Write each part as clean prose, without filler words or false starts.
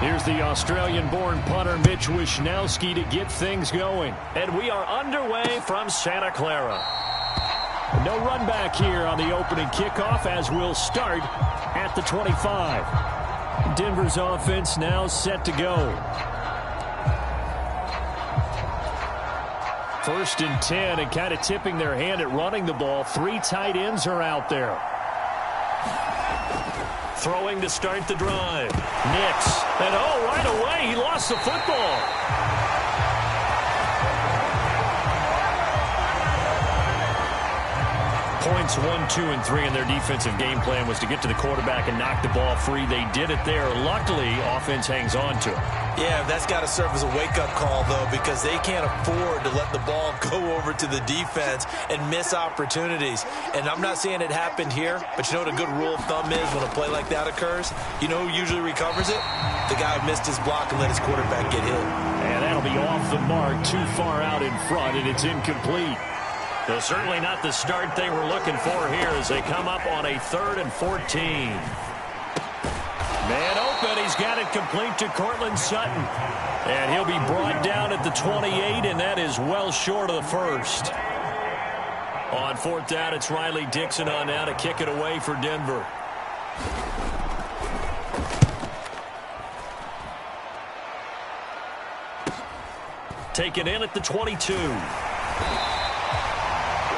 Here's the Australian-born punter Mitch Wishnowsky to get things going. And we are underway from Santa Clara. No run back here on the opening kickoff as we'll start at the 25. Denver's offense now set to go. 1st and 10, and kind of tipping their hand at running the ball. 3 tight ends are out there. Throwing to start the drive. Nix. And right away he lost the football. Points 1, 2, and 3 in their defensive game plan was to get to the quarterback and knock the ball free. They did it there. Luckily, offense hangs on to it. Yeah, that's got to serve as a wake-up call, though, because they can't afford to let the ball go over to the defense and miss opportunities. And I'm not saying it happened here, but you know what a good rule of thumb is when a play like that occurs? You know who usually recovers it? The guy who missed his block and let his quarterback get hit. And that'll be off the mark, too far out in front, and it's incomplete. So certainly not the start they were looking for here as they come up on a 3rd and 14. Man open. He's got it complete to Cortland Sutton. And he'll be brought down at the 28, and that is well short of the first. On 4th down, it's Riley Dixon on now to kick it away for Denver. Taken in at the 22.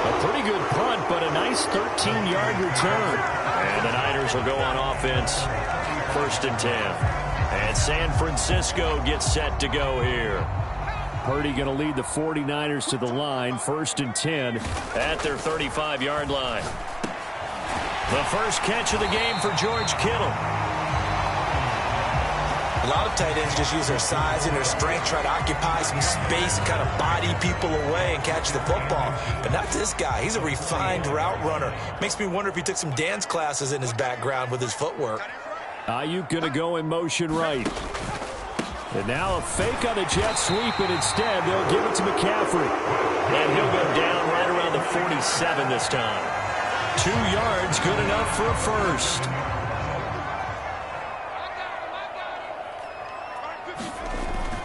A pretty good punt, but a nice 13-yard return. And the Niners will go on offense. 1st and 10. And San Francisco gets set to go here. Purdy going to lead the 49ers to the line. 1st and 10 at their 35-yard line. The first catch of the game for George Kittle. A lot of tight ends just use their size and their strength, try to occupy some space, kind of body people away and catch the football. But not this guy. He's a refined route runner. Makes me wonder if he took some dance classes in his background with his footwork. Ayuk going to go in motion right. And now a fake on the jet sweep, and instead they'll give it to McCaffrey. And he'll go down right around the 47 this time. 2 yards, good enough for a first.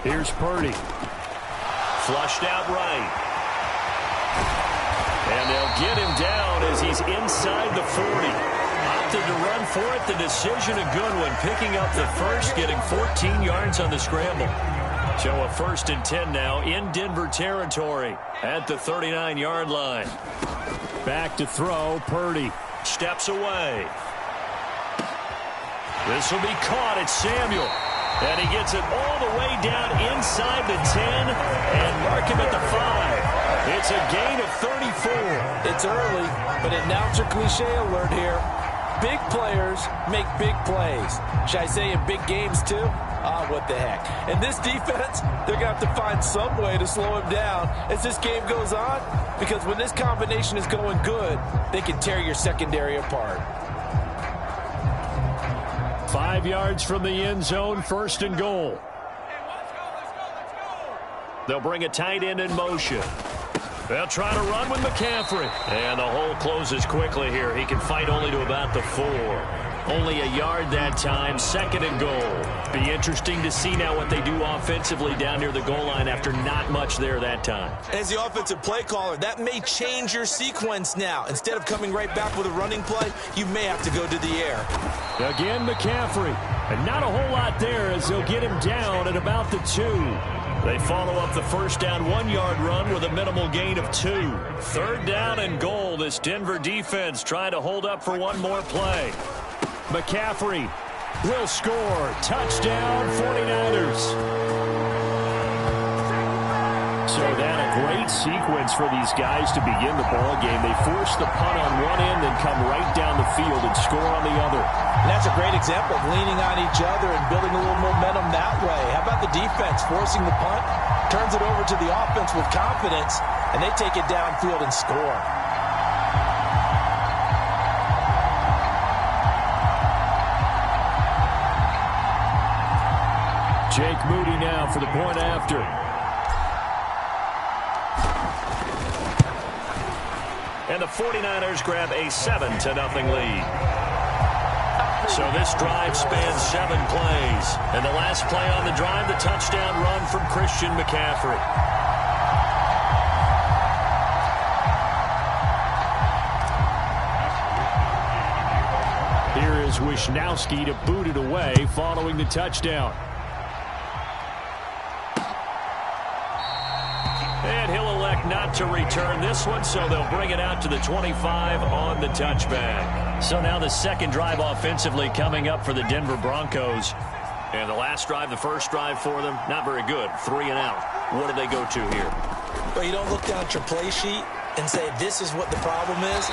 Here's Purdy. Flushed out right. And they'll get him down as he's inside the 40. Opted to run for it. The decision a good one. Picking up the first, getting 14 yards on the scramble. So a 1st and 10 now in Denver territory at the 39-yard line. Back to throw, Purdy. Steps away. This will be caught. It's Samuel. And he gets it all the way down inside the 10 and mark him at the 5. It's a gain of 34. It's early, but announcer cliche alert here. Big players make big plays. Should I say in big games too? What the heck. And this defense, they're going to have to find some way to slow him down as this game goes on, because when this combination is going good, they can tear your secondary apart. 5 yards from the end zone, 1st and goal. They'll bring a tight end in motion. They'll try to run with McCaffrey. And the hole closes quickly here. He can fight only to about the 4. Only a yard that time, 2nd and goal. Be interesting to see now what they do offensively down near the goal line after not much there that time. As the offensive play caller, that may change your sequence now. Instead of coming right back with a running play, you may have to go to the air. Again, McCaffrey. And not a whole lot there as they'll get him down at about the 2. They follow up the first down 1-yard run with a minimal gain of 2. 3rd down and goal. This Denver defense trying to hold up for one more play. McCaffrey will score. Touchdown, 49ers. So that a great sequence for these guys to begin the ball game. They force the punt on one end and come right down the field and score on the other. And that's a great example of leaning on each other and building a little momentum that way. How about the defense forcing the punt, turns it over to the offense with confidence, and they take it downfield and score. Jake Moody now for the point after. And the 49ers grab a 7-0 lead. So this drive spans 7 plays. And the last play on the drive, the touchdown run from Christian McCaffrey. Here is Wisnowski to boot it away following the touchdown. And he'll elect not to return this one, so they'll bring it out to the 25 on the touchback. So now the second drive offensively coming up for the Denver Broncos. And the last drive, the first drive for them, not very good. 3 and out. What do they go to here? Well, you don't look down at your play sheet and say, this is what the problem is.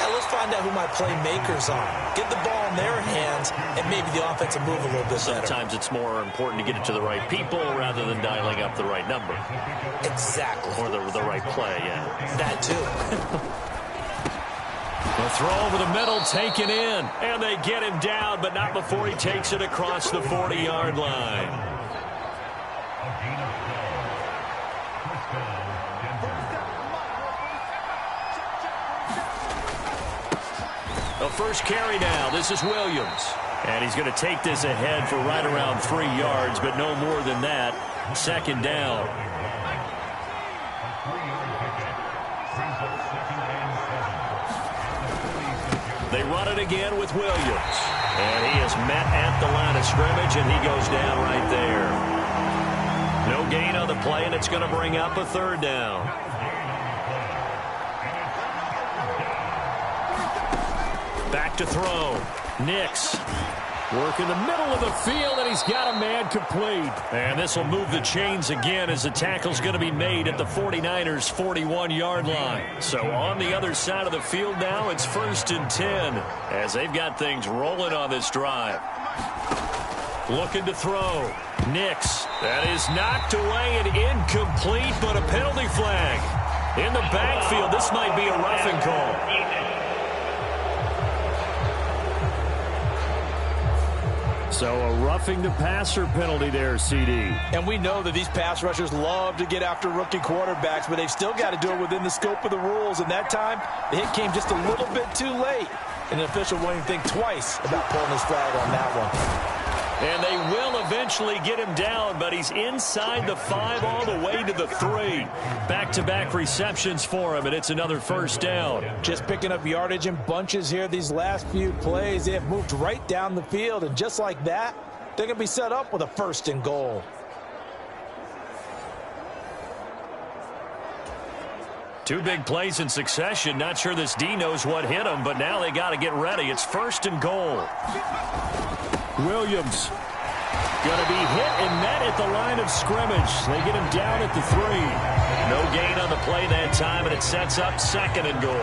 Let's find out who my playmakers are. Get the ball in their hands, and maybe the offense will move a little bit better. Sometimes it's more important to get it to the right people rather than dialing up the right number. Exactly. Or the right play, yeah. That too. The throw over the middle, taken in. And they get him down, but not before he takes it across the 40-yard line. The first carry now. This is Williams. And he's going to take this ahead for right around 3 yards, but no more than that. Second down. They run it again with Williams. And he is met at the line of scrimmage, and he goes down right there. No gain on the play, and it's going to bring up a third down. Back to throw. Nix. Work in the middle of the field, and he's got a man complete. And this will move the chains again as the tackle's going to be made at the 49ers' 41-yard line. So on the other side of the field now, it's 1st and 10 as they've got things rolling on this drive. Looking to throw. Nix. That is knocked away and incomplete, but a penalty flag. In the backfield, this might be a roughing call. So a roughing the passer penalty there, CD. And we know that these pass rushers love to get after rookie quarterbacks, but they've still got to do it within the scope of the rules. And that time, the hit came just a little bit too late. And the official won't even think twice about pulling his flag on that one. And they will eventually get him down, but he's inside the 5 all the way to the 3. Back-to-back receptions for him, and it's another first down. Just picking up yardage in bunches here these last few plays. They have moved right down the field, and just like that, they're going to be set up with a 1st and goal. Two big plays in succession. Not sure this D knows what hit him, but now they got to get ready. It's 1st and goal. Williams going to be hit and met at the line of scrimmage. They get him down at the 3. No gain on the play that time, and it sets up 2nd and goal.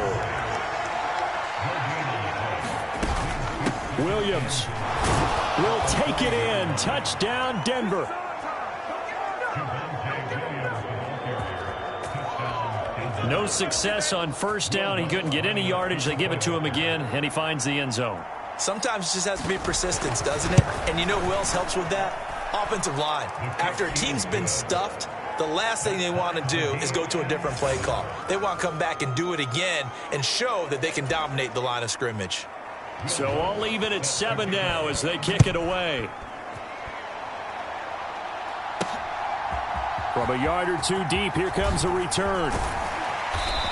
Williams will take it in. Touchdown, Denver. No success on first down. He couldn't get any yardage. They give it to him again, and he finds the end zone. Sometimes it just has to be persistence, doesn't it? And you know who else helps with that? Offensive line. After a team's been stuffed, the last thing they want to do is go to a different play call. They want to come back and do it again and show that they can dominate the line of scrimmage. So all even at 7 now as they kick it away. From a yard or 2 deep, here comes a return.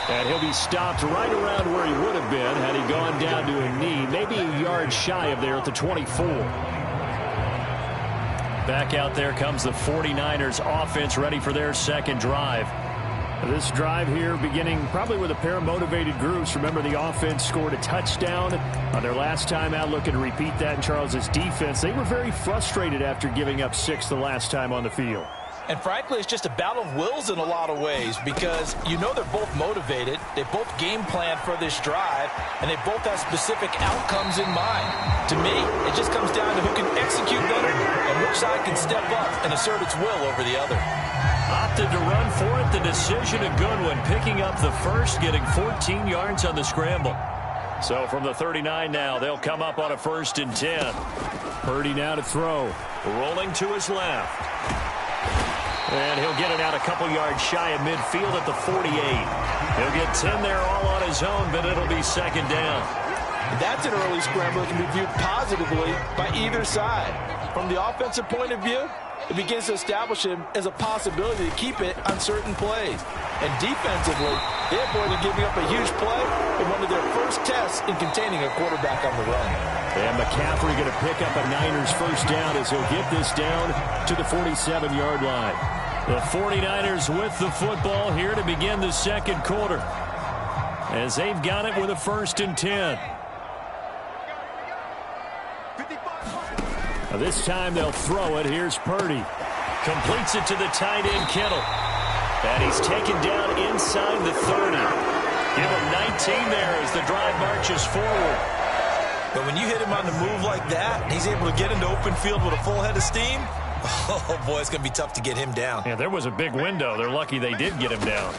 And he'll be stopped right around where he would have been had he gone down to a knee, maybe a yard shy of there at the 24. Back out there comes the 49ers offense ready for their second drive. This drive here beginning probably with a pair of motivated groups. Remember, the offense scored a touchdown on their last time out, looking to repeat that in Charles's defense. They were very frustrated after giving up 6 the last time on the field. And frankly, it's just a battle of wills in a lot of ways because you know they're both motivated. They both game plan for this drive, and they both have specific outcomes in mind. To me, it just comes down to who can execute better and which side can step up and assert its will over the other. Opted to run for it. The decision a good one. Picking up the first, getting 14 yards on the scramble. So from the 39 now, they'll come up on a 1st and 10. Purdy now to throw. Rolling to his left. And he'll get it out a couple yards shy of midfield at the 48. He'll get 10 there all on his own, but it'll be 2nd down. That's an early scramble that can be viewed positively by either side. From the offensive point of view, it begins to establish him as a possibility to keep it on certain plays. And defensively, they avoided giving up a huge play in one of their first tests in containing a quarterback on the run. And McCaffrey going to pick up a Niners first down as he'll get this down to the 47-yard line. The 49ers with the football here to begin the second quarter, as they've got it with a 1st and 10. Now this time they'll throw it. Here's Purdy. Completes it to the tight end, Kittle. And he's taken down inside the 30. Give him 19 there as the drive marches forward. But when you hit him on the move like that, he's able to get into open field with a full head of steam, oh, boy, it's going to be tough to get him down. Yeah, there was a big window. They're lucky they did get him down.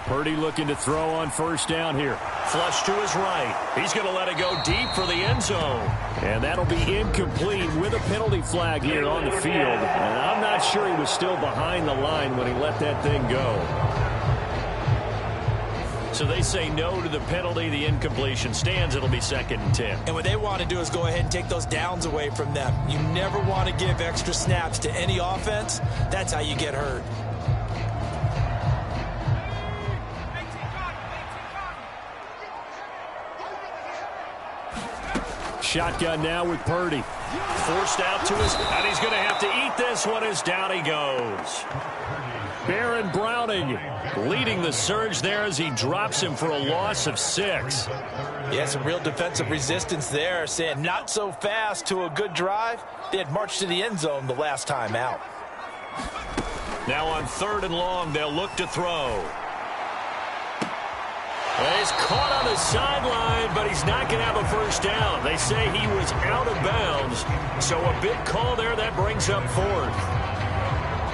Purdy looking to throw on first down here. Flush to his right. He's going to let it go deep for the end zone. And that'll be incomplete with a penalty flag here on the field. And I'm not sure he was still behind the line when he let that thing go. So they say no to the penalty. The incompletion stands. It'll be 2nd and 10. And what they want to do is go ahead and take those downs away from them. You never want to give extra snaps to any offense. That's how you get hurt. Shotgun now with Purdy. Forced out to his, and he's going to have to eat this one as down he goes. Baron Browning leading the surge there as he drops him for a loss of 6. Yeah, some real defensive resistance there, saying not so fast to a good drive. They had marched to the end zone the last time out. Now on 3rd and long, they'll look to throw. He's caught on the sideline, but he's not going to have a first down. They say he was out of bounds, so a big call there that brings up 4th.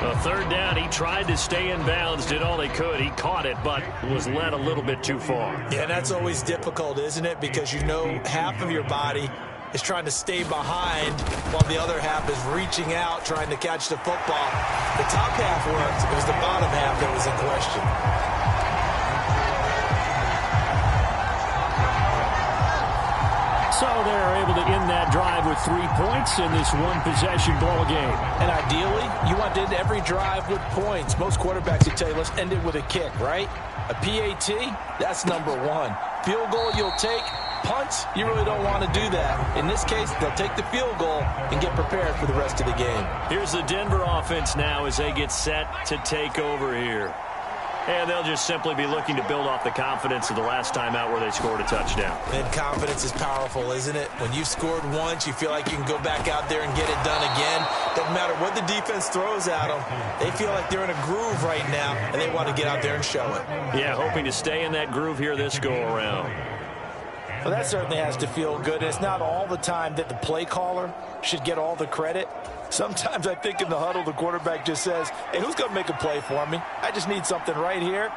A 3rd down, he tried to stay in bounds, did all he could. He caught it, but was led a little bit too far. Yeah, that's always difficult, isn't it? Because you know half of your body is trying to stay behind while the other half is reaching out, trying to catch the football. The top half worked. It was the bottom half that was in question. So they're able to end that drive with 3 points in this one-possession ball game. And ideally, you want to end every drive with points. Most quarterbacks would tell you, let's end it with a kick, right? A PAT, that's number 1. Field goal you'll take. Punts, you really don't want to do that. In this case, they'll take the field goal and get prepared for the rest of the game. Here's the Denver offense now as they get set to take over here. And they'll just simply be looking to build off the confidence of the last time out where they scored a touchdown. And confidence is powerful, isn't it? When you've scored once, you feel like you can go back out there and get it done again. Doesn't matter what the defense throws at them. They feel like they're in a groove right now, and they want to get out there and show it. Yeah, hoping to stay in that groove here this go-around. Well, that certainly has to feel good. And it's not all the time that the play caller should get all the credit. Sometimes I think in the huddle, the quarterback just says, hey, who's going to make a play for me? I just need something right here.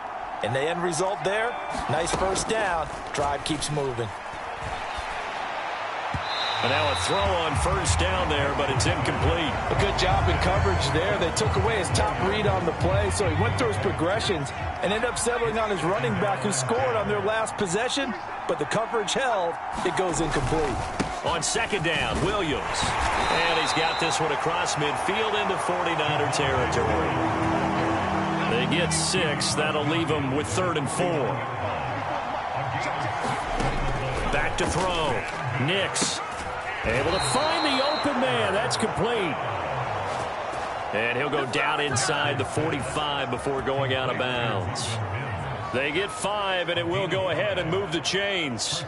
And the end result there, nice first down. Drive keeps moving. And now a throw on first down there, but it's incomplete. A good job in coverage there. They took away his top read on the play, so he went through his progressions and ended up settling on his running back who scored on their last possession. But the coverage held. It goes incomplete. On 2nd down, Williams. And he's got this one across midfield into 49er territory. They get 6. That'll leave them with 3rd and 4. Back to throw. Nix able to find the open man. That's complete. And he'll go down inside the 45 before going out of bounds. They get 5, and it will go ahead and move the chains.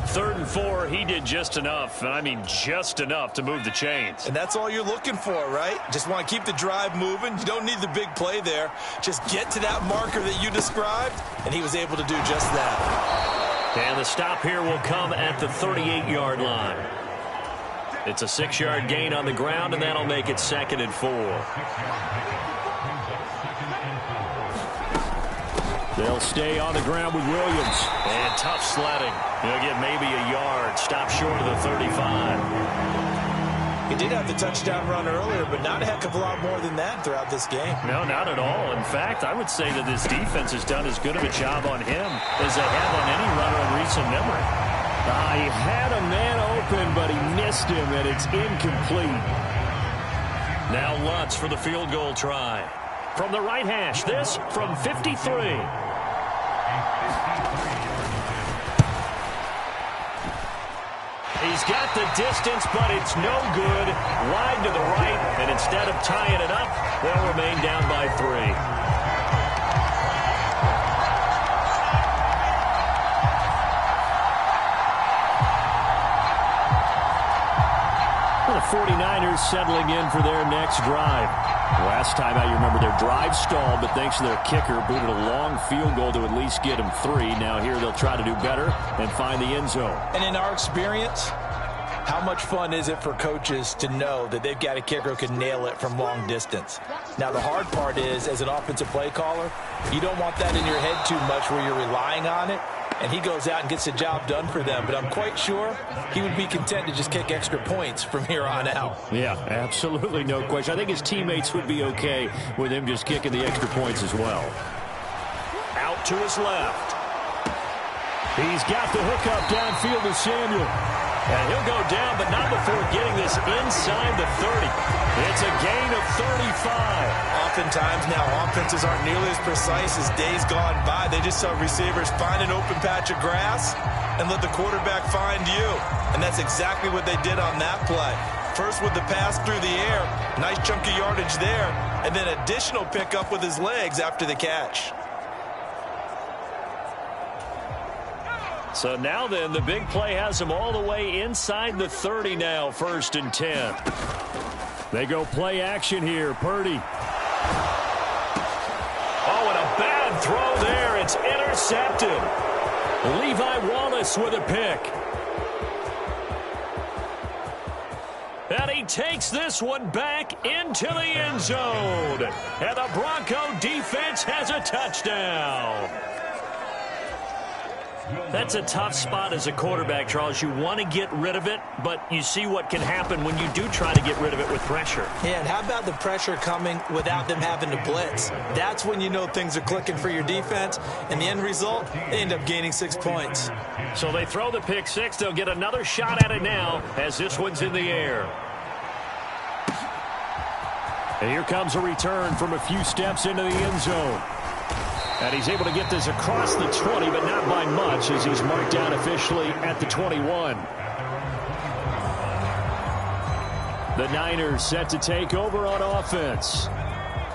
3rd and 4, he did just enough. I mean, just enough to move the chains. And that's all you're looking for, right? Just want to keep the drive moving. You don't need the big play there. Just get to that marker that you described, and he was able to do just that. And the stop here will come at the 38-yard line. It's a 6-yard gain on the ground, and that'll make it 2nd and 4. They'll stay on the ground with Williams. And tough sledding. He'll get maybe a yard. Stop short of the 35. He did have the touchdown run earlier, but not a heck of a lot more than that throughout this game. No, not at all. In fact, I would say that this defense has done as good of a job on him as they have on any runner in recent memory. He had a man open, but he missed him, and it's incomplete. Now Lutz for the field goal try. From the right hash, this from 53. He's got the distance, but it's no good. Wide to the right, and instead of tying it up, they'll remain down by 3. The 49ers settling in for their next drive. Last time out, you remember their drive stalled, but thanks to their kicker, booted a long field goal to at least get them 3. Now here they'll try to do better and find the end zone. And in our experience, how much fun is it for coaches to know that they've got a kicker who can nail it from long distance? Now, the hard part is, as an offensive play caller, you don't want that in your head too much where you're relying on it. And he goes out and gets the job done for them. But I'm quite sure he would be content to just kick extra points from here on out. Yeah, absolutely no question. I think his teammates would be okay with him just kicking the extra points as well. Out to his left. He's got the hookup downfield to Samuel. And he'll go down, but not before getting this inside the 30. It's a gain of 35. Oftentimes now, offenses aren't nearly as precise as days gone by. They just saw receivers find an open patch of grass and let the quarterback find you. And that's exactly what they did on that play. First with the pass through the air, nice chunk of yardage there, and then additional pickup with his legs after the catch. So now then, the big play has him all the way inside the 30 now, 1st and 10. They go play action here. Purdy. Oh, and a bad throw there. It's intercepted. Levi Wallace with a pick. And he takes this one back into the end zone. And the Bronco defense has a touchdown. That's a tough spot as a quarterback, Charles. You want to get rid of it, but you see what can happen when you do try to get rid of it with pressure. Yeah, and how about the pressure coming without them having to blitz? That's when you know things are clicking for your defense, and the end result, they end up gaining 6 points. So they throw the pick 6. They'll get another shot at it now as this one's in the air. And here comes a return from a few steps into the end zone. And he's able to get this across the 20, but not by much, as he's marked down officially at the 21. The Niners set to take over on offense.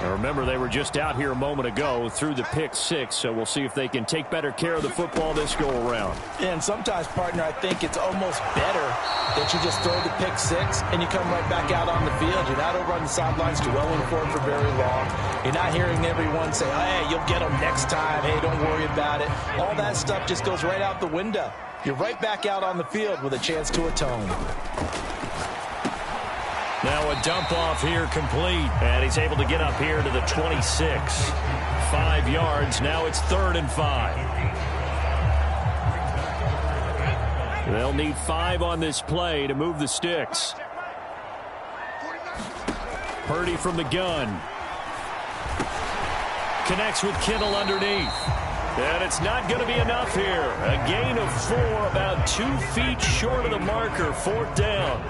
Now remember, they were just out here a moment ago through the pick 6, so we'll see if they can take better care of the football this go-around. And sometimes, partner, I think it's almost better that you just throw the pick 6 and you come right back out on the field. You're not over on the sidelines dwelling for it for very long. You're not hearing everyone say, hey, you'll get them next time. Hey, don't worry about it. All that stuff just goes right out the window. You're right back out on the field with a chance to atone. Now a dump off here complete. And he's able to get up here to the 26. 5 yards. Now it's 3rd and 5. They'll need 5 on this play to move the sticks. Purdy from the gun. Connects with Kittle underneath. And it's not going to be enough here. A gain of 4, about 2 feet short of the marker. 4th down.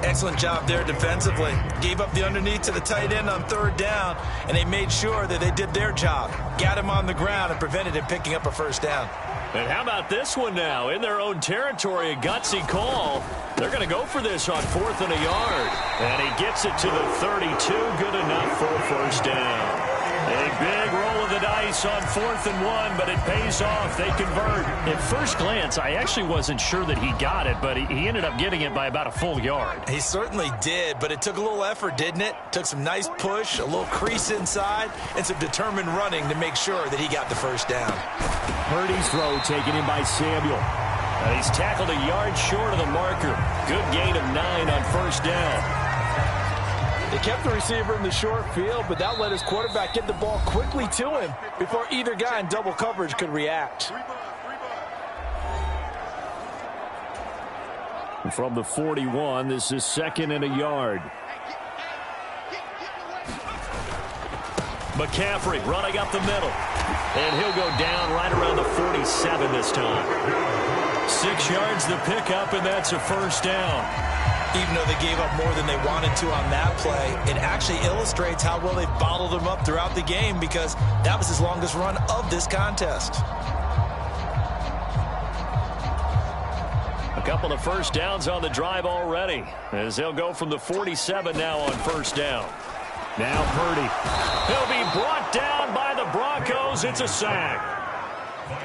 Excellent job there defensively. Gave up the underneath to the tight end on 3rd down, and they made sure that they did their job. Got him on the ground and prevented him picking up a 1st down. And how about this one now? In their own territory, a gutsy call. They're going to go for this on 4th and a yard. And he gets it to the 32. Good enough for a 1st down. A big roll of the dice on 4th and 1, but it pays off. They convert. At first glance, I actually wasn't sure that he got it, but he ended up getting it by about a full yard. He certainly did, but it took a little effort, didn't it? Took some nice push, a little crease inside, and some determined running to make sure that he got the 1st down. Purdy's throw taken in by Samuel. And he's tackled a yard short of the marker. Good gain of 9 on 1st down. They kept the receiver in the short field, but that let his quarterback get the ball quickly to him before either guy in double coverage could react. From the 41, this is 2nd and a yard. McCaffrey running up the middle. And he'll go down right around the 47 this time. 6 yards the pickup, and that's a first down. Even though they gave up more than they wanted to on that play, it actually illustrates how well they bottled him up throughout the game, because that was his longest run of this contest. A couple of first downs on the drive already, as they'll go from the 47 now on first down. Now Purdy. He'll be brought down by the Broncos. It's a sack.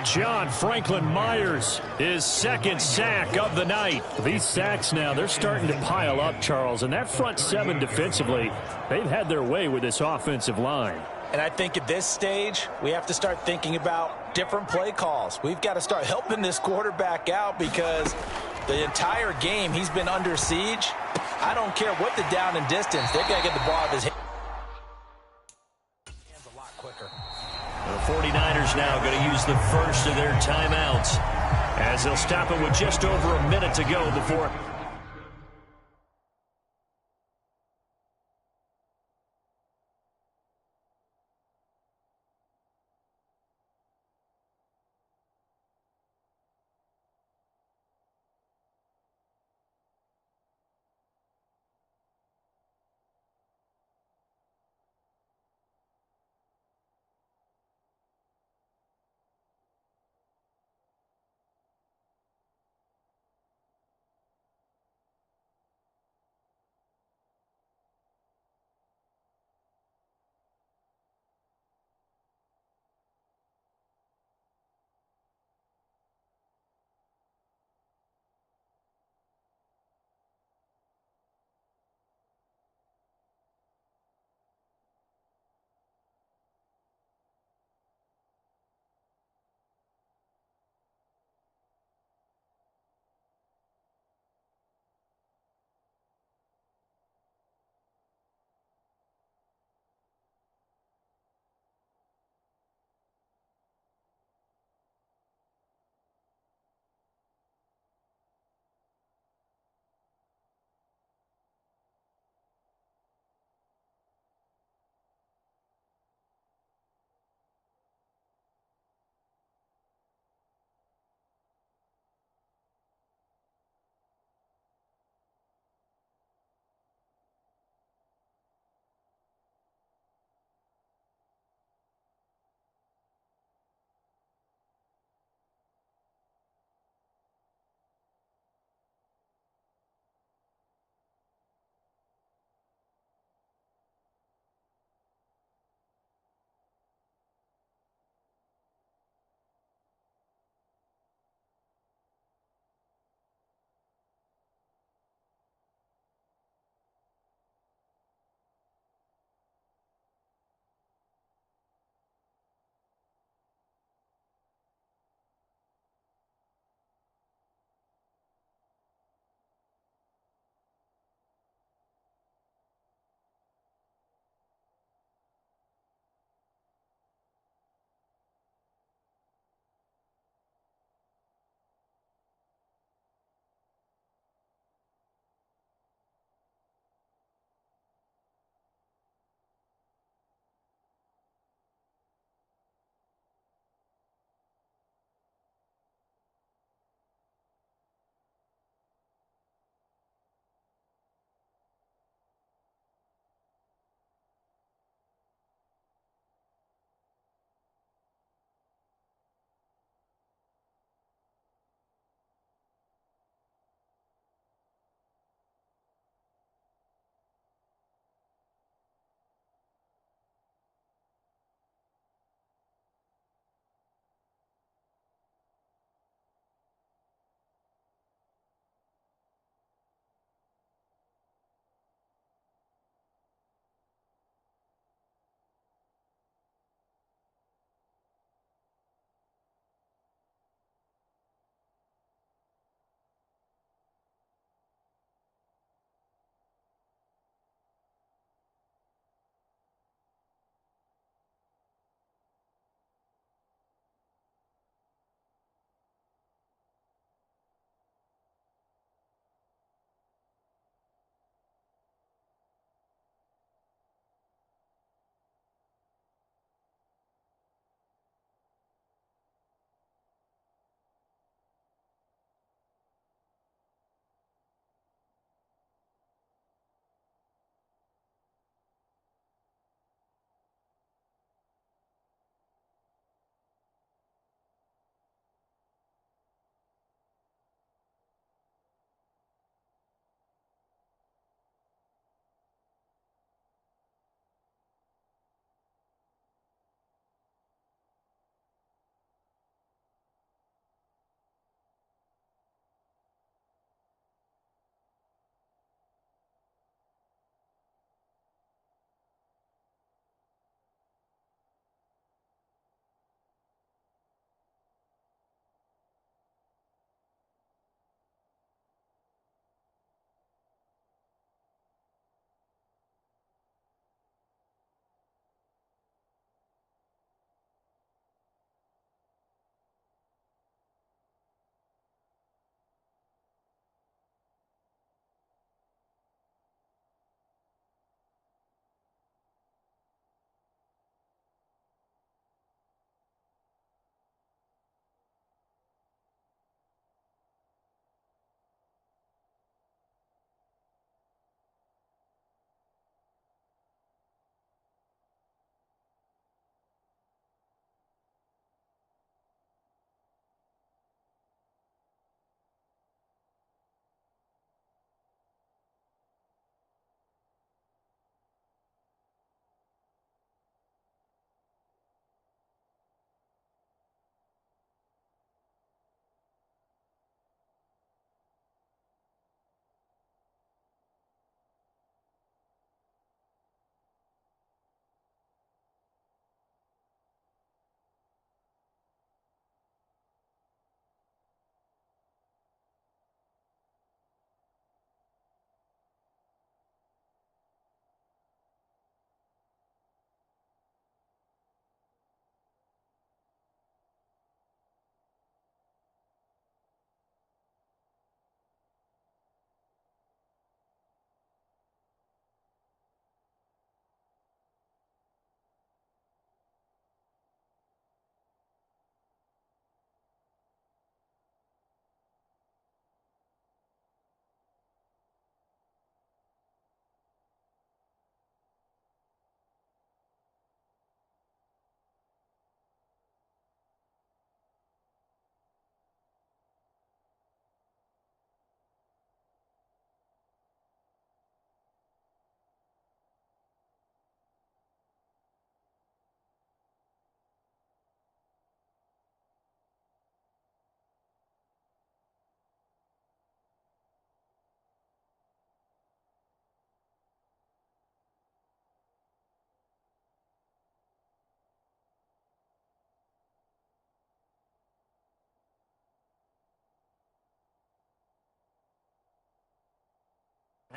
John Franklin Myers, his second sack of the night. These sacks now, they're starting to pile up, Charles. And that front seven defensively, they've had their way with this offensive line. And I think at this stage, we have to start thinking about different play calls. We've got to start helping this quarterback out, because the entire game he's been under siege. I don't care what the down and distance. They've got to get the ball out of his hands a lot quicker. The 49ers now going to use the first of their timeouts, as they'll stop it with just over a minute to go before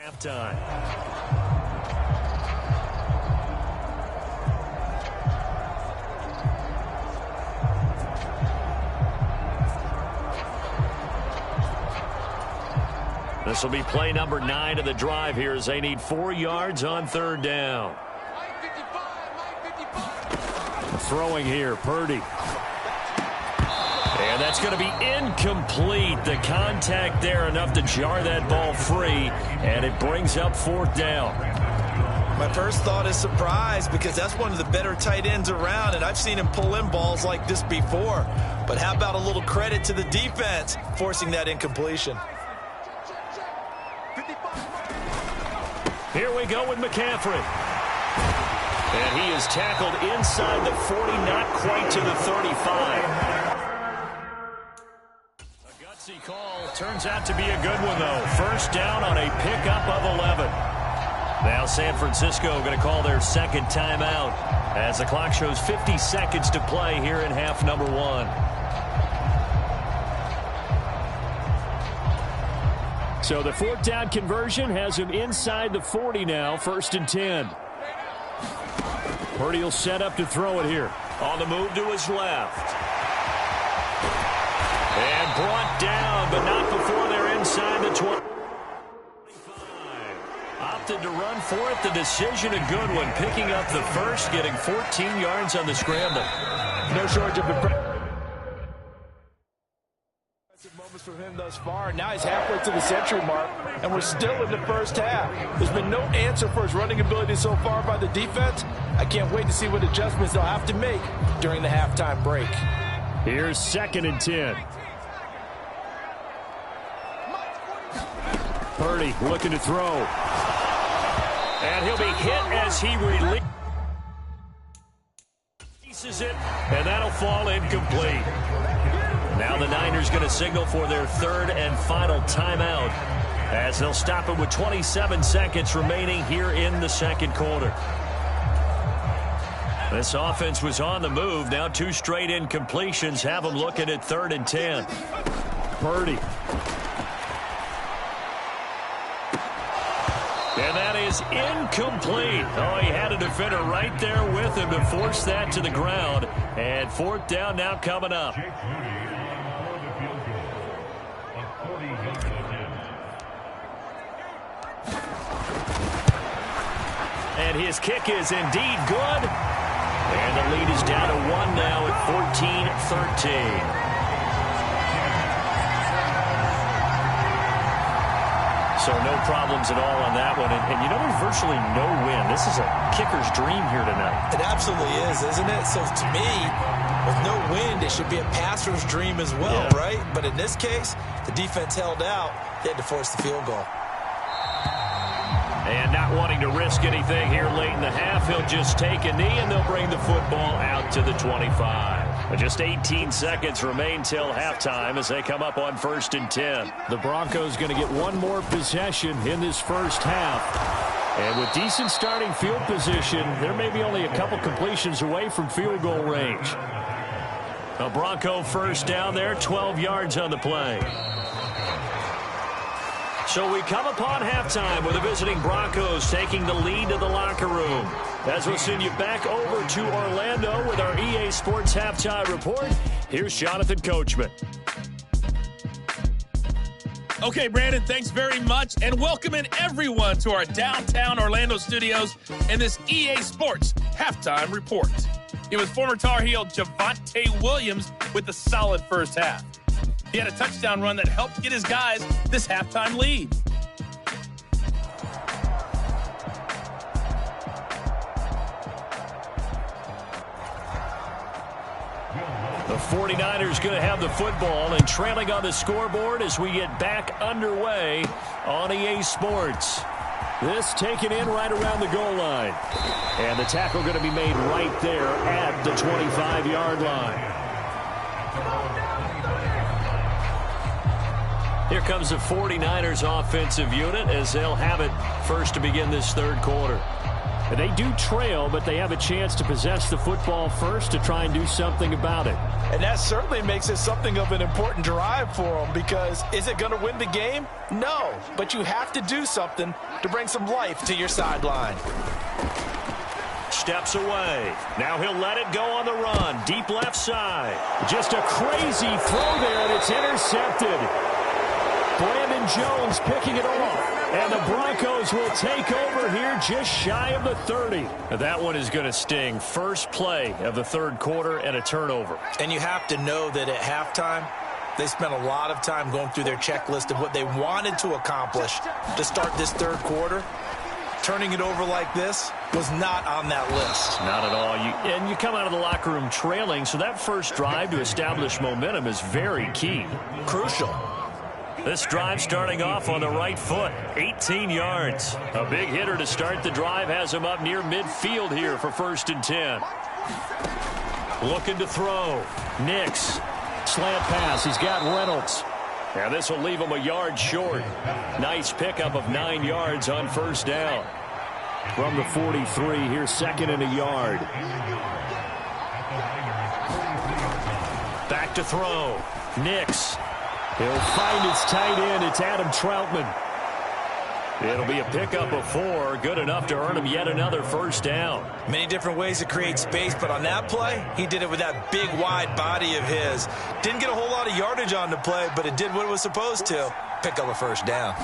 Halftime. This will be play number 9 of the drive here as they need 4 yards on third down. Throwing here, Purdy. And that's going to be incomplete. The contact there enough to jar that ball free, and it brings up 4th down. My first thought is surprise because that's one of the better tight ends around, and I've seen him pull in balls like this before. But how about a little credit to the defense forcing that incompletion? Here we go with McCaffrey. And he is tackled inside the 40, not quite to the 35. A gutsy call. Turns out to be a good one, though. First down on a pickup of 11. Now San Francisco going to call their second timeout as the clock shows 50 seconds to play here in half number 1. So the 4th down conversion has him inside the 40 now, 1st and 10. Purdy will set up to throw it here. On the move to his left. And brought down, but not before they're inside the 25. Opted to run for it. The decision, a good one. Picking up the first, getting 14 yards on the scramble. No shortage of impressive moments from him thus far. Now he's halfway to the century mark, and we're still in the first half. There's been no answer for his running ability so far by the defense. I can't wait to see what adjustments they'll have to make during the halftime break. Here's 2nd and 10. Purdy looking to throw. And he'll be hit as he releases it, and that'll fall incomplete. Now the Niners going to signal for their 3rd and final timeout as they'll stop it with 27 seconds remaining here in the second quarter. This offense was on the move. Now 2 straight incompletions have them looking at 3rd and 10. Purdy. And that is incomplete. Oh, he had a defender right there with him to force that to the ground. And 4th down now coming up. And his kick is indeed good. And the lead is down to 1 now at 14-13. So no problems at all on that one. And you know, there's virtually no win. This is a kicker's dream here tonight. It absolutely is, isn't it? So to me, with no wind, it should be a passer's dream as well, right? But in this case, the defense held out. They had to force the field goal. And not wanting to risk anything here late in the half, he'll just take a knee, and they'll bring the football out to the 25. Just 18 seconds remain till halftime as they come up on 1st and 10. The Broncos going to get one more possession in this first half. And with decent starting field position, there may be only a couple completions away from field goal range. A Bronco first down there, 12 yards on the play. So we come upon halftime with the visiting Broncos taking the lead to the locker room. As we'll send you back over to Orlando with our EA Sports Halftime Report, here's Jonathan Coachman. Okay, Brandon, thanks very much, and welcome in everyone to our downtown Orlando studios in this EA Sports Halftime Report. It was former Tar Heel Javonte Williams with a solid first half. He had a touchdown run that helped get his guys this halftime lead. The 49ers going to have the football and trailing on the scoreboard as we get back underway on EA Sports. This taken in right around the goal line. And the tackle going to be made right there at the 25-yard line. Here comes the 49ers offensive unit as they'll have it first to begin this third quarter. They do trail, but they have a chance to possess the football first to try and do something about it. And that certainly makes it something of an important drive for them, because is it going to win the game? No, but you have to do something to bring some life to your sideline. Steps away. Now he'll let it go on the run. Deep left side. Just a crazy throw there, and it's intercepted. Brandon Jones picking it off. And the Broncos will take over here just shy of the 30. Now that one is going to sting. First play of the third quarter and a turnover. And you have to know that at halftime, they spent a lot of time going through their checklist of what they wanted to accomplish to start this third quarter. Turning it over like this was not on that list. Not at all. And you come out of the locker room trailing, so that first drive to establish momentum is very key. Crucial. This drive starting off on the right foot, 18 yards. A big hitter to start the drive has him up near midfield here for 1st and 10. Looking to throw. Nix. Slant pass. He's got Reynolds. And this will leave him a yard short. Nice pickup of 9 yards on first down. From the 43, here's 2nd and a yard. Back to throw. Nix. He'll find his tight end. It's Adam Troutman. It'll be a pickup of 4. Good enough to earn him yet another first down. Many different ways to create space, but on that play, he did it with that big, wide body of his. Didn't get a whole lot of yardage on the play, but it did what it was supposed to. Pick up a first down.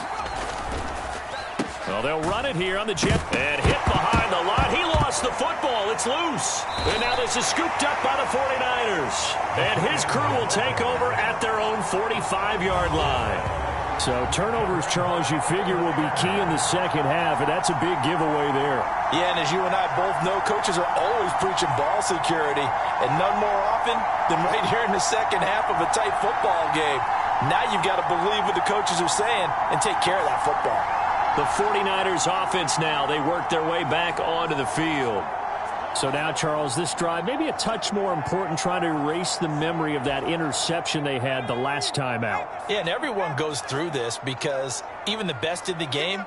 Well, they'll run it here on the jet. And hit behind the line. He lost the football. It's loose. And now this is scooped up by the 49ers. And his crew will take over at their own 45-yard line. So turnovers, Charles, you figure will be key in the second half, and that's a big giveaway there. Yeah, and as you and I both know, coaches are always preaching ball security, and none more often than right here in the second half of a tight football game. Now you've got to believe what the coaches are saying and take care of that football. The 49ers offense now, they work their way back onto the field. So now, Charles, this drive maybe a touch more important, trying to erase the memory of that interception they had the last time out. Yeah, and everyone goes through this because even the best in the game,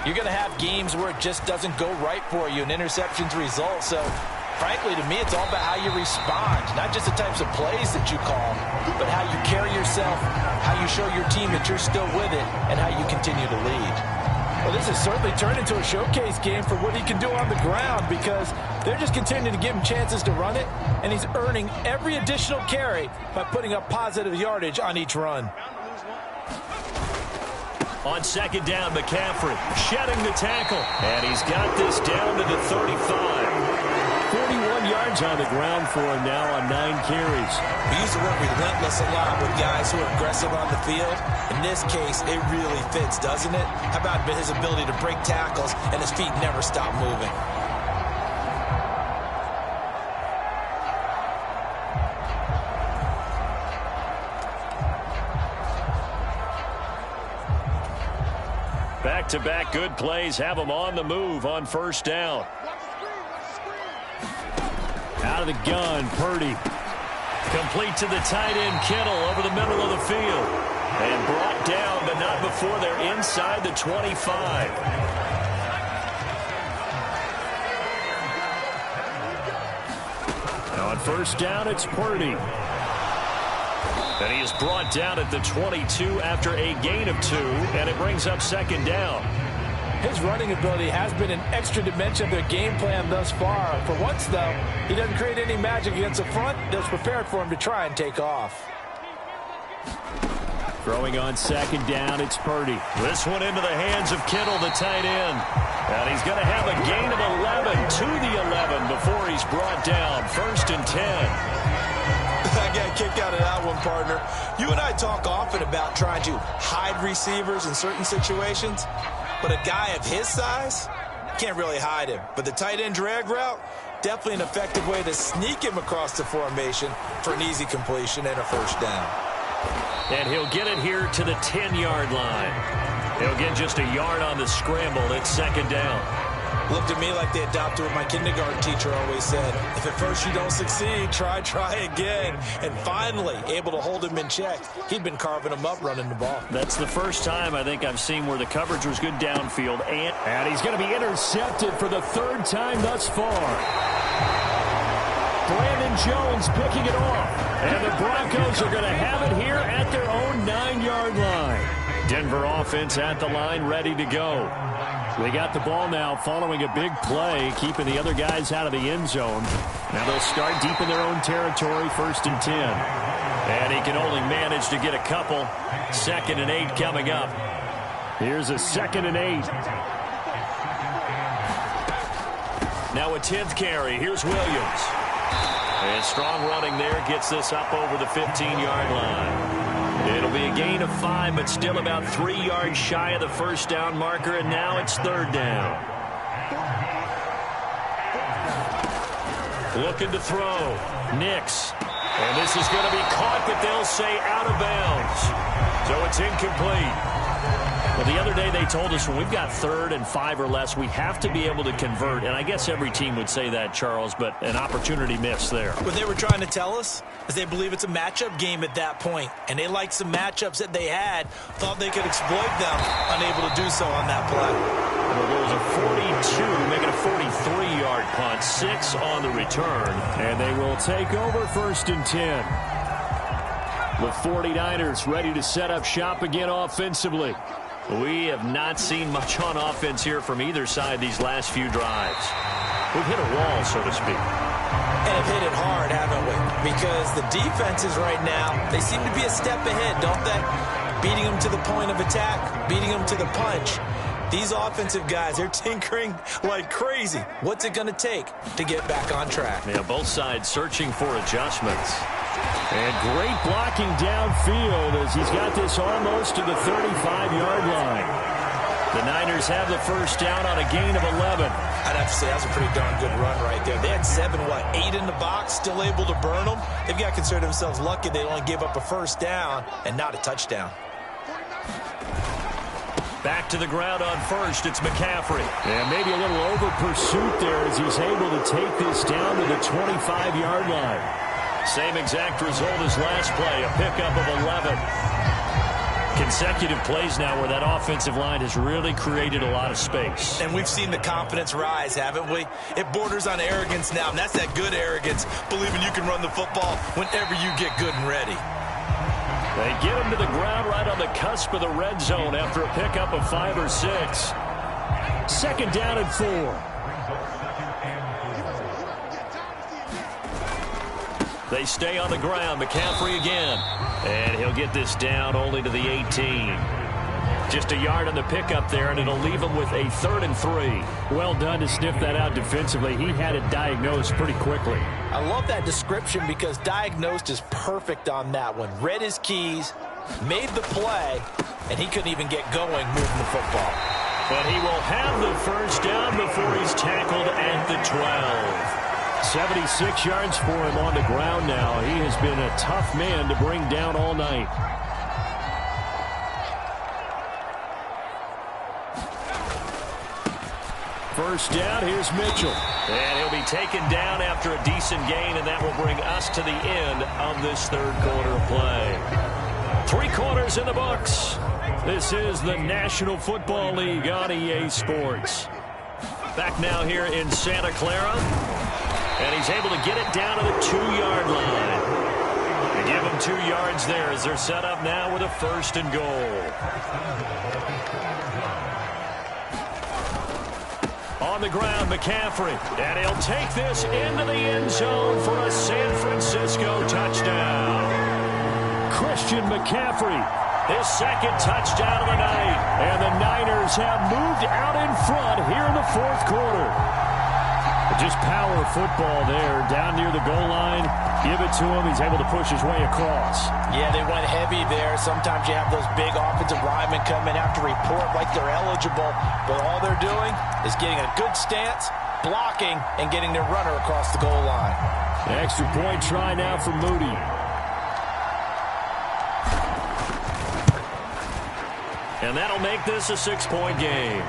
you're going to have games where it just doesn't go right for you and interceptions result. So, frankly, to me, it's all about how you respond, not just the types of plays that you call, but how you carry yourself, how you show your team that you're still with it, and how you continue to lead. Well, this has certainly turned into a showcase game for what he can do on the ground, because they're just continuing to give him chances to run it, and he's earning every additional carry by putting up positive yardage on each run. On 2nd down, McCaffrey shedding the tackle, and he's got this down to the 35. 41 yards on the ground for him now on 9 carries. We used to work relentless a lot with guys who are aggressive on the field. In this case, it really fits, doesn't it? How about his ability to break tackles and his feet never stop moving? Back-to-back good plays have him on the move on first down. Out of the gun, Purdy. Complete to the tight end, Kittle, over the middle of the field. And brought down, but not before they're inside the 25. Now on first down, it's Purdy. And he is brought down at the 22 after a gain of 2, and it brings up 2nd down. His running ability has been an extra dimension of their game plan thus far. For once, though, he doesn't create any magic against the front that's prepared for him to try and take off. Throwing on 2nd down, it's Purdy. This one into the hands of Kittle, the tight end. And he's going to have a gain of 11 to the 11 before he's brought down. 1st and 10. I got a kick out of that one, partner. You and I talk often about trying to hide receivers in certain situations. But a guy of his size, can't really hide him. But the tight end drag route, definitely an effective way to sneak him across the formation for an easy completion and a first down. And he'll get it here to the 10-yard line. He'll get just a yard on the scramble. It's 2nd down. Looked at me like they adopted what my kindergarten teacher always said. If at first you don't succeed, try again. And finally, able to hold him in check. He'd been carving him up running the ball. That's the first time I think I've seen where the coverage was good downfield. And he's going to be intercepted for the third time thus far. Brandon Jones picking it off. And the Broncos are going to have it here at their own 9-yard line. Denver offense at the line, ready to go. They got the ball now following a big play, keeping the other guys out of the end zone. Now they'll start deep in their own territory, 1st and 10. And he can only manage to get a couple. 2nd and 8 coming up. Here's a 2nd and 8. Now a 10th carry. Here's Williams. And strong running there gets this up over the 15-yard line. It'll be a gain of 5, but still about 3 yards shy of the first down marker, and now it's 3rd down. Looking to throw. Nix. And this is going to be caught, but they'll say out of bounds. So it's incomplete. Well, the other day they told us when we've got 3rd and 5 or less, we have to be able to convert. And I guess every team would say that, Charles, but an opportunity missed there. What they were trying to tell us is they believe it's a matchup game at that point. And they liked some matchups that they had, thought they could exploit them, unable to do so on that play. Well, there was a 42, making a 43-yard punt, 6 on the return. And they will take over 1st and 10. The 49ers ready to set up shop again offensively. We have not seen much on offense here from either side these last few drives. We've hit a wall, so to speak. And have hit it hard, haven't we? Because the defenses right now, they seem to be a step ahead, don't they? Beating them to the point of attack, beating them to the punch. These offensive guys, they're tinkering like crazy. What's it going to take to get back on track? Yeah, both sides searching for adjustments. And great blocking downfield as he's got this almost to the 35-yard line. The Niners have the first down on a gain of 11. I'd have to say that was a pretty darn good run right there. They had 8 in the box, still able to burn them. They've got to consider themselves lucky they only gave up a first down and not a touchdown. Back to the ground on first, it's McCaffrey. And maybe a little over pursuit there as he's able to take this down to the 25-yard line. Same exact result as last play, a pickup of 11. Consecutive plays now where that offensive line has really created a lot of space. And we've seen the confidence rise, haven't we? It borders on arrogance now, and that's that good arrogance, believing you can run the football whenever you get good and ready. They get him to the ground right on the cusp of the red zone after a pickup of 5 or 6. 2nd down and 4. They stay on the ground. McCaffrey again. And he'll get this down only to the 18. Just a yard on the pickup there, and it'll leave him with a 3rd and 3. Well done to sniff that out defensively. He had it diagnosed pretty quickly. I love that description because diagnosed is perfect on that one. Read his keys, made the play, and he couldn't even get going moving the football. But he will have the first down before he's tackled at the 12. 76 yards for him on the ground now. He has been a tough man to bring down all night. First down, here's Mitchell. And he'll be taken down after a decent gain, and that will bring us to the end of this 3rd quarter of play. 3 quarters in the books. This is the National Football League on EA Sports. Back now here in Santa Clara. And he's able to get it down to the 2-yard line. They give him 2 yards there as they're set up now with a 1st and goal. On the ground, McCaffrey. And he'll take this into the end zone for a San Francisco touchdown. Christian McCaffrey, his 2nd touchdown of the night. And the Niners have moved out in front here in the 4th quarter. Just power football there, down near the goal line. Give it to him. He's able to push his way across. Yeah, they went heavy there. Sometimes you have those big offensive linemen come in after report like they're eligible. But all they're doing is getting a good stance, blocking, and getting their runner across the goal line. An extra point try now for Moody. And that'll make this a 6-point game.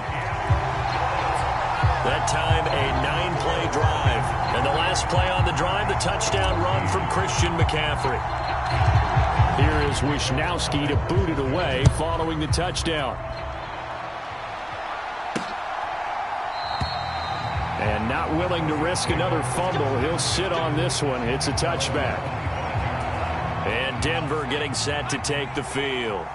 That time, a 9-play drive. And the last play on the drive, the touchdown run from Christian McCaffrey. Here is Wisnowski to boot it away following the touchdown. And not willing to risk another fumble. He'll sit on this one. It's a touchback. And Denver getting set to take the field.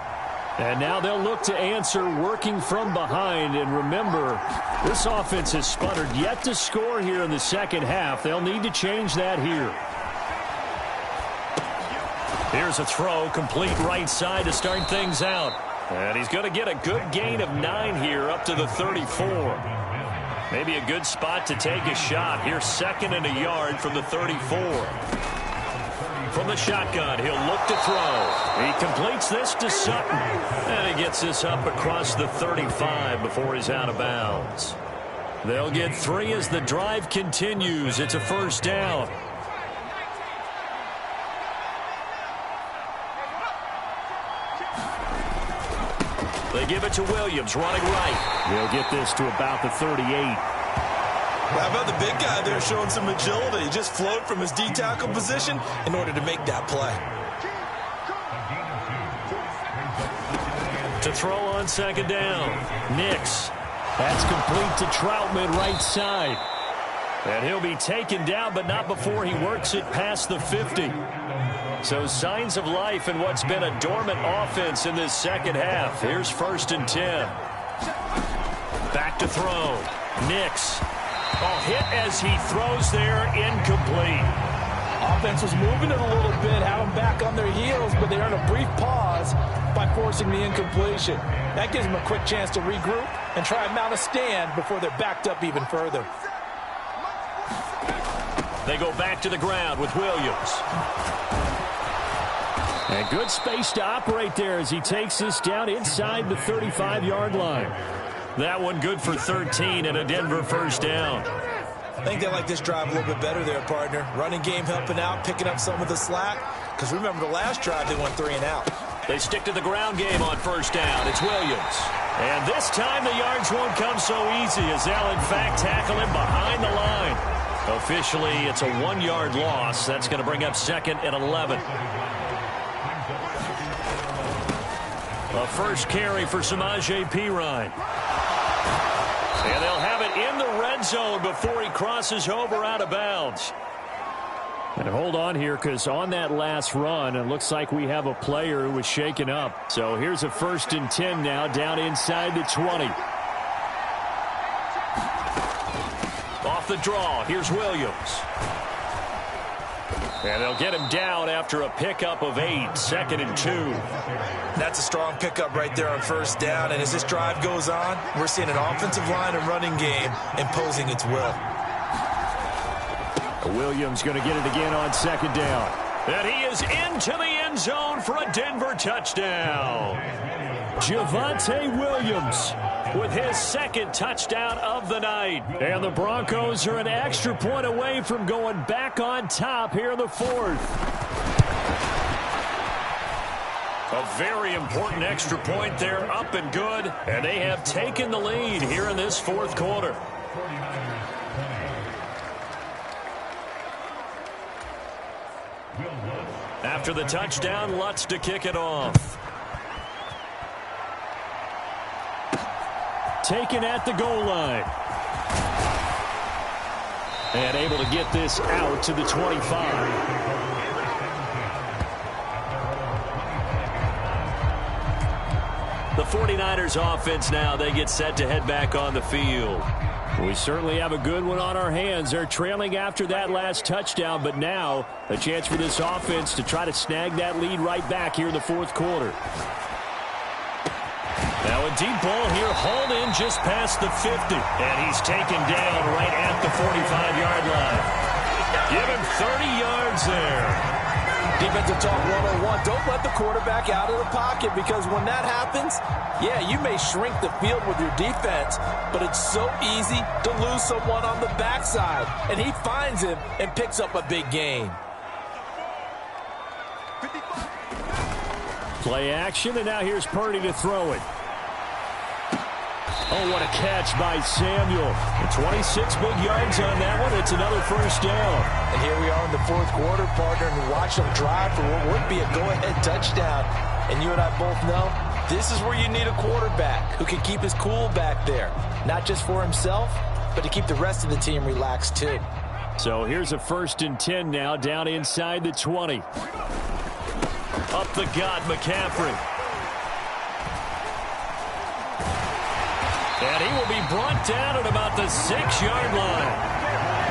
And now they'll look to answer working from behind. And remember, this offense has sputtered yet to score here in the second half. They'll need to change that here. Here's a throw, complete right side to start things out. And he's going to get a good gain of 9 here up to the 34. Maybe a good spot to take a shot. Here's 2nd and a yard from the 34. From the shotgun, he'll look to throw. He completes this to Sutton. And he gets this up across the 35 before he's out of bounds. They'll get 3 as the drive continues. It's a first down. They give it to Williams, running right. They'll get this to about the 38. How about the big guy there showing some agility? He just flowed from his D-tackle position in order to make that play. To throw on 2nd down. Nix. That's complete to Troutman, right side. And he'll be taken down, but not before he works it past the 50. So signs of life in what's been a dormant offense in this second half. Here's 1st and 10. Back to throw. Nix. Oh, hit as he throws there, incomplete. Offense was moving it a little bit, had them back on their heels, but they earned a brief pause by forcing the incompletion. That gives them a quick chance to regroup and try and mount a stand before they're backed up even further. They go back to the ground with Williams. And good space to operate there as he takes this down inside the 35-yard line. That one good for 13 and a Denver first down. I think they like this drive a little bit better there, partner. Running game helping out, picking up some of the slack. Because remember the last drive, they went 3 and out. They stick to the ground game on first down. It's Williams. And this time the yards won't come so easy as they'll in fact tackle him behind the line. Officially, it's a 1-yard loss. That's going to bring up 2nd and 11. A first carry for Samaje Perine. And they'll have it in the red zone before he crosses over out of bounds. And hold on here, because on that last run, it looks like we have a player who was shaken up. So here's a 1st and 10 now, down inside the 20. Off the draw, here's Williams. And they'll get him down after a pickup of 8, 2nd and 2. That's a strong pickup right there on first down. And as this drive goes on, we're seeing an offensive line and running game imposing its will. Williams going to get it again on 2nd down. And he is into the end zone for a Denver touchdown. Javonte Williams with his 2nd touchdown of the night. And the Broncos are an extra point away from going back on top here in the 4th. A very important extra point there, up and good. And they have taken the lead here in this 4th quarter. After the touchdown, Lutz to kick it off. Taken at the goal line. And able to get this out to the 25. The 49ers offense now, they get set to head back on the field. We certainly have a good one on our hands. They're trailing after that last touchdown, but now a chance for this offense to try to snag that lead right back here in the 4th quarter. Now a deep ball here, hauled in just past the 50. And he's taken down right at the 45-yard line. Give him 30 yards there. Defensive talk 101. Don't let the quarterback out of the pocket, because when that happens, yeah, you may shrink the field with your defense, but it's so easy to lose someone on the backside. And he finds him and picks up a big gain. Play action, and now here's Purdy to throw it. Oh, what a catch by Samuel. 26 big yards on that one. It's another first down. And here we are in the fourth quarter, partner, and watch them drive for what would be a go-ahead touchdown. And you and I both know this is where you need a quarterback who can keep his cool back there. Not just for himself, but to keep the rest of the team relaxed too. So here's a 1st and 10 now, down inside the 20. Up the gut, McCaffrey. And he will be brought down at about the 6-yard line.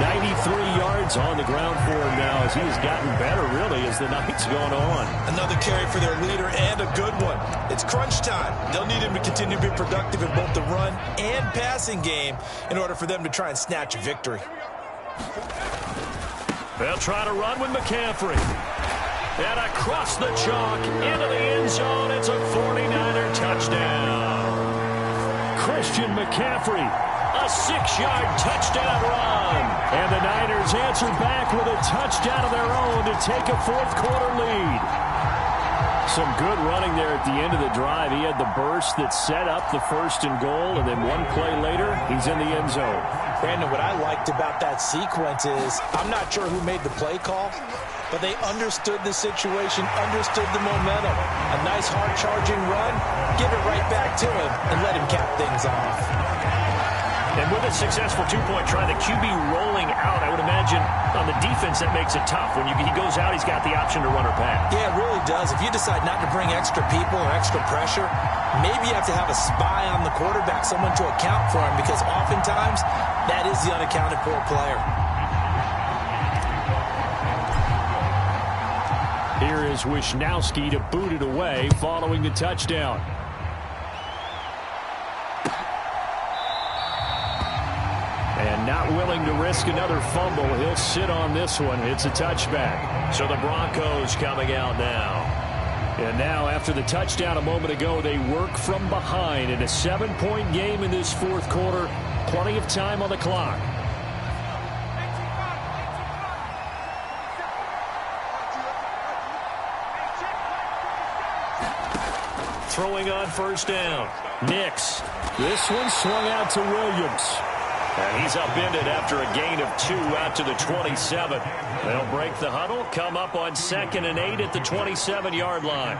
93 yards on the ground for him now as he's gotten better, really, as the night's gone on. Another carry for their leader and a good one. It's crunch time. They'll need him to continue to be productive in both the run and passing game in order for them to try and snatch a victory. They'll try to run with McCaffrey. And across the chalk into the end zone. It's a 49er touchdown. Christian McCaffrey, a 6-yard touchdown run. And the Niners answer back with a touchdown of their own to take a fourth-quarter lead. Some good running there at the end of the drive. He had the burst that set up the 1st and goal, and then one play later, he's in the end zone. Brandon, what I liked about that sequence is I'm not sure who made the play call, but they understood the situation, understood the momentum. A nice hard-charging run, give it right back to him, and let him cap things off. And with a successful two-point try, the QB rolling out, I would imagine on the defense that makes it tough. When he goes out, he's got the option to run or pass. Yeah, it really does. If you decide not to bring extra people or extra pressure, maybe you have to have a spy on the quarterback, someone to account for him, because oftentimes that is the unaccounted for player. Here is Wisnowski to boot it away following the touchdown. And not willing to risk another fumble. He'll sit on this one. It's a touchback. So the Broncos coming out now. And now, after the touchdown a moment ago, they work from behind in a 7-point game in this fourth quarter. Plenty of time on the clock. Throwing on first down. Nix. This one swung out to Williams. And he's upended after a gain of 2 out to the 27. They'll break the huddle, come up on 2nd and 8 at the 27-yard line.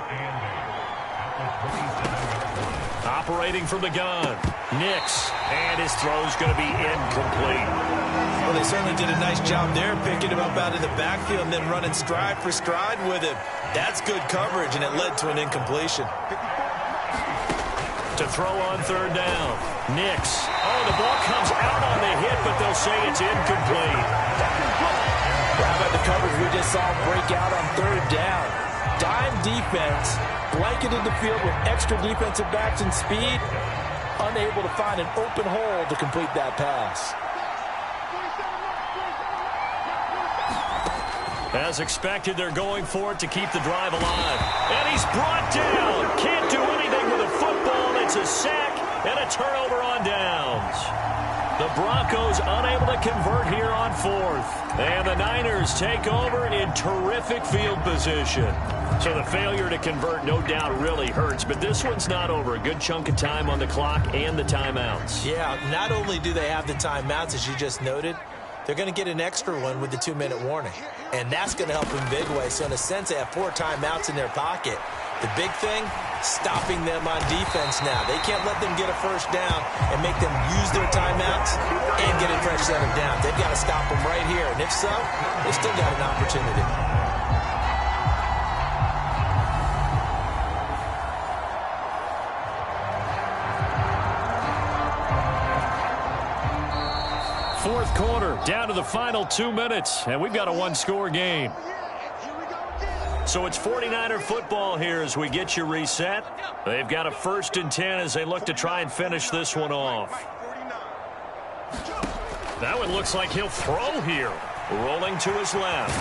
Operating from the gun. Nix. And his throw's going to be incomplete. Well, they certainly did a nice job there, picking him up out of the backfield and then running stride for stride with him. That's good coverage, and it led to an incompletion. To throw on 3rd down. Nix. Oh, the ball comes out on the hit, but they'll say it's incomplete. How about the coverage we just saw break out on 3rd down? Dime defense, blanketed the field with extra defensive backs and speed, unable to find an open hole to complete that pass. As expected, they're going for it to keep the drive alive. And he's brought down. Can't do anything with a football. It's a sack and a turnover on downs. The Broncos unable to convert here on 4th. And the Niners take over in terrific field position. So the failure to convert no doubt really hurts, but this one's not over. A good chunk of time on the clock and the timeouts. Yeah, not only do they have the timeouts, as you just noted, they're going to get an extra one with the 2-minute warning. And that's going to help in big way. So in a sense, they have 4 timeouts in their pocket. The big thing, stopping them on defense now. They can't let them get a first down and make them use their timeouts and get a fresh set of downs. They've got to stop them right here. And if so, they've still got an opportunity. Fourth quarter, down to the final 2 minutes, and we've got a 1-score game. So it's 49er football here as we get you reset. They've got a 1st and 10 as they look to try and finish this one off. That one looks like he'll throw here. Rolling to his left.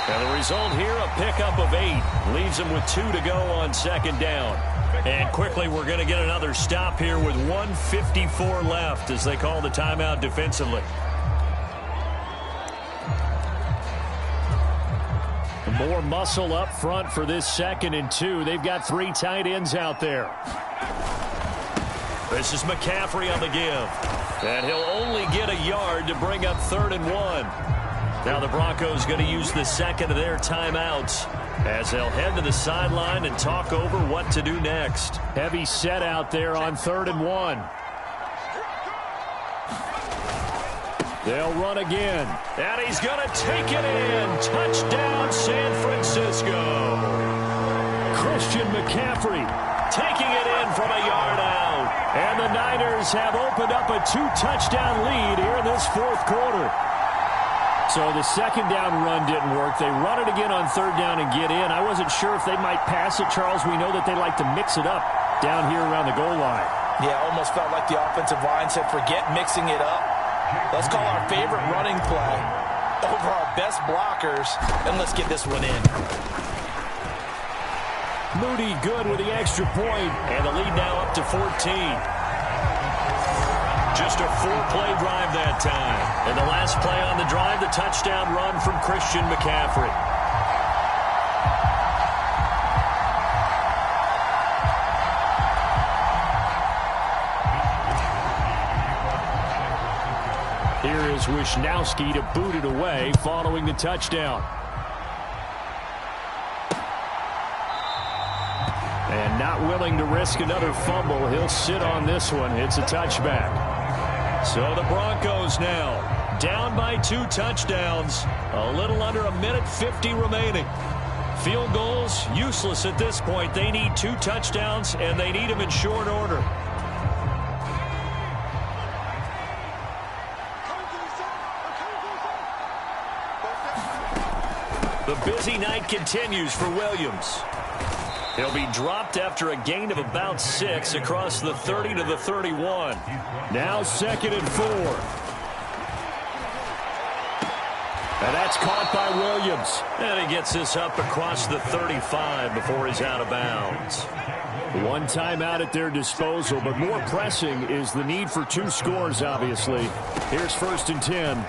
And the result here, a pickup of 8. Leaves him with 2 to go on 2nd down. And quickly, we're going to get another stop here with 1:54 left as they call the timeout defensively. More muscle up front for this 2nd and 2. They've got 3 tight ends out there. This is McCaffrey on the give. And he'll only get a yard to bring up 3rd and 1. Now the Broncos going to use the second of their timeouts as they'll head to the sideline and talk over what to do next. Heavy set out there on 3rd and 1. They'll run again. And he's going to take it in. Touchdown, San Francisco. Christian McCaffrey taking it in from a yard out. And the Niners have opened up a 2-touchdown lead here in this 4th quarter. So the second down run didn't work. They run it again on 3rd down and get in. I wasn't sure if they might pass it, Charles. We know that they like to mix it up down here around the goal line. Yeah, almost felt like the offensive line said, forget mixing it up. Let's call our favorite running play over our best blockers, and let's get this one in. Moody good with the extra point. And the lead now up to 14. Just a 4-play drive that time. And the last play on the drive, the touchdown run from Christian McCaffrey. Here is Wisnowski to boot it away following the touchdown. And not willing to risk another fumble. He'll sit on this one. It's a touchback. So the Broncos now down by 2 touchdowns. A little under a minute 50 remaining. Field goals useless at this point. They need 2 touchdowns, and they need them in short order. The busy night continues for Williams. He'll be dropped after a gain of about 6 across the 30 to the 31. Now 2nd and 4. And that's caught by Williams. And he gets this up across the 35 before he's out of bounds. 1 timeout at their disposal, but more pressing is the need for 2 scores, obviously. Here's 1st and 10.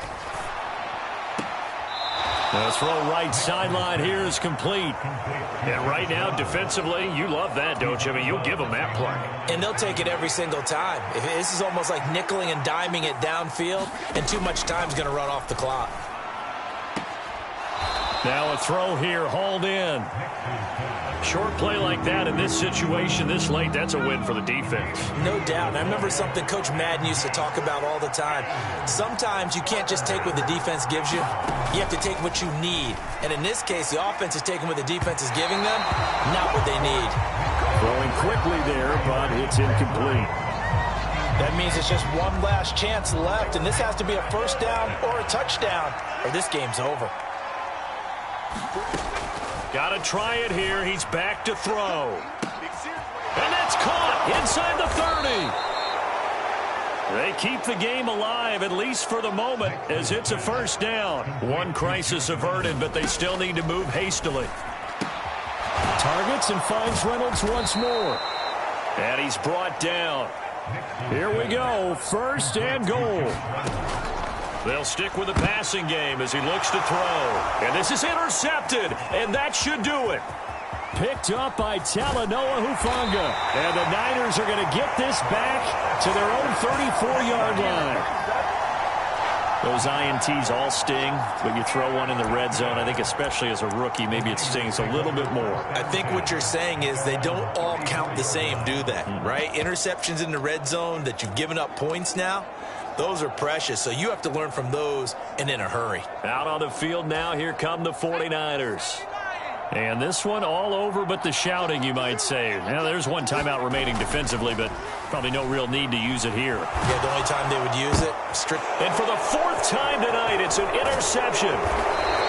The throw right sideline here is complete. And right now, defensively, you love that, don't you? I mean, you'll give them that play. And they'll take it every single time. This is almost like nickeling and diming it downfield, and too much time's going to run off the clock. Now a throw here, hauled in. Short play like that in this situation this late, that's a win for the defense. No doubt. I remember something Coach Madden used to talk about all the time. Sometimes you can't just take what the defense gives you. You have to take what you need. And in this case, the offense is taking what the defense is giving them, not what they need. Throwing quickly there, but it's incomplete. That means it's just one last chance left, and this has to be a 1st down or a touchdown, or this game's over. Got to try it here. He's back to throw. And that's caught inside the 30. They keep the game alive, at least for the moment, as it's a 1st down. One crisis averted, but they still need to move hastily. Targets and finds Reynolds once more. And he's brought down. Here we go. 1st and goal. They'll stick with the passing game as he looks to throw. And this is intercepted, and that should do it. Picked up by Talanoa Hufanga. And the Niners are going to get this back to their own 34-yard line. Those INTs all sting, but you throw one in the red zone, I think especially as a rookie, maybe it stings a little bit more. I think what you're saying is they don't all count the same, do they? Right? Interceptions in the red zone that you've given up points now, those are precious, so you have to learn from those and in a hurry. Out on the field now, here come the 49ers. And this one all over but the shouting, you might say. Now, there's 1 timeout remaining defensively, but probably no real need to use it here. Yeah, the only time they would use it, And for the 4th time tonight, it's an interception.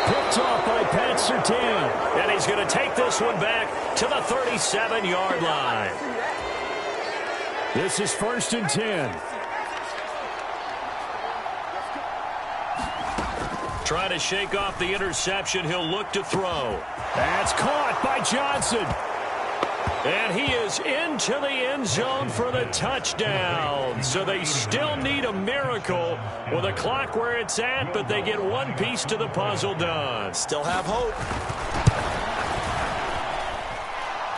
Picked off by Pat Surtain. And he's going to take this one back to the 37-yard line. This is 1st and 10. Trying to shake off the interception. He'll look to throw. That's caught by Johnson. And he is into the end zone for the touchdown. So they still need a miracle with the clock where it's at, but they get one piece to the puzzle done. Still have hope.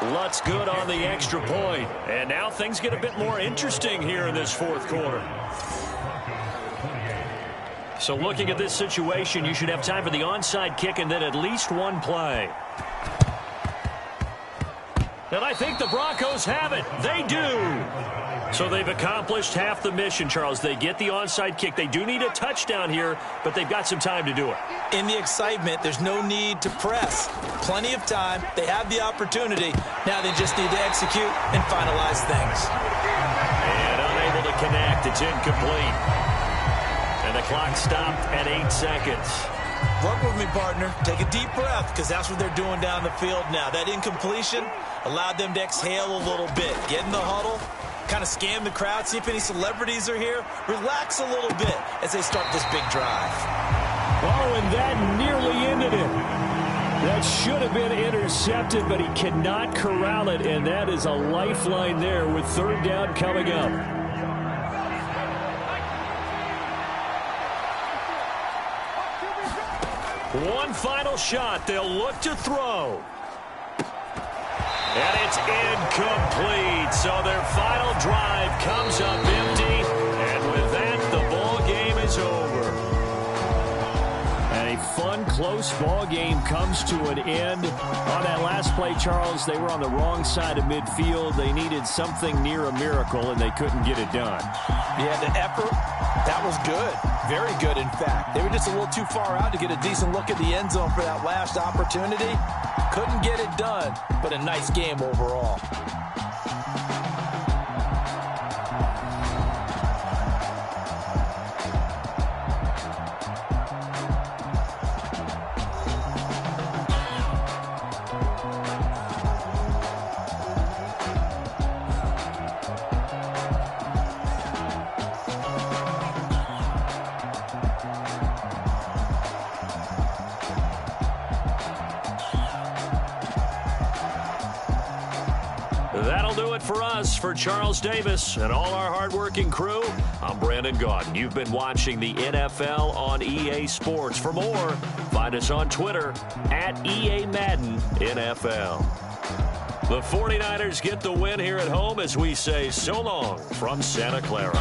Lutz good on the extra point. And now things get a bit more interesting here in this fourth quarter. So looking at this situation, you should have time for the onside kick and then at least one play. And I think the Broncos have it. They do. So they've accomplished half the mission, Charles. They get the onside kick. They do need a touchdown here, but they've got some time to do it. In the excitement, there's no need to press. Plenty of time. They have the opportunity. Now they just need to execute and finalize things. And unable to connect. It's incomplete. And the clock stopped at 8 seconds. Work with me, partner. Take a deep breath, because that's what they're doing down the field now. That incompletion allowed them to exhale a little bit. Get in the huddle, kind of scan the crowd, see if any celebrities are here. Relax a little bit as they start this big drive. Oh, and that nearly ended it. That should have been intercepted, but he cannot corral it, and that is a lifeline there with third down coming up. One final shot. They'll look to throw. And it's incomplete. So their final drive comes up empty. And with that, the ball game is over. And a fun, close ball game comes to an end. On that last play, Charles, they were on the wrong side of midfield. They needed something near a miracle, and they couldn't get it done. Yeah, the effort, that was good. Very good, in fact. They were just a little too far out to get a decent look at the end zone for that last opportunity. Couldn't get it done, but a nice game overall. That'll do it for us. For Charles Davis and all our hardworking crew, I'm Brandon Gaudin. You've been watching the NFL on EA Sports. For more, find us on Twitter at EA Madden NFL. The 49ers get the win here at home as we say so long from Santa Clara.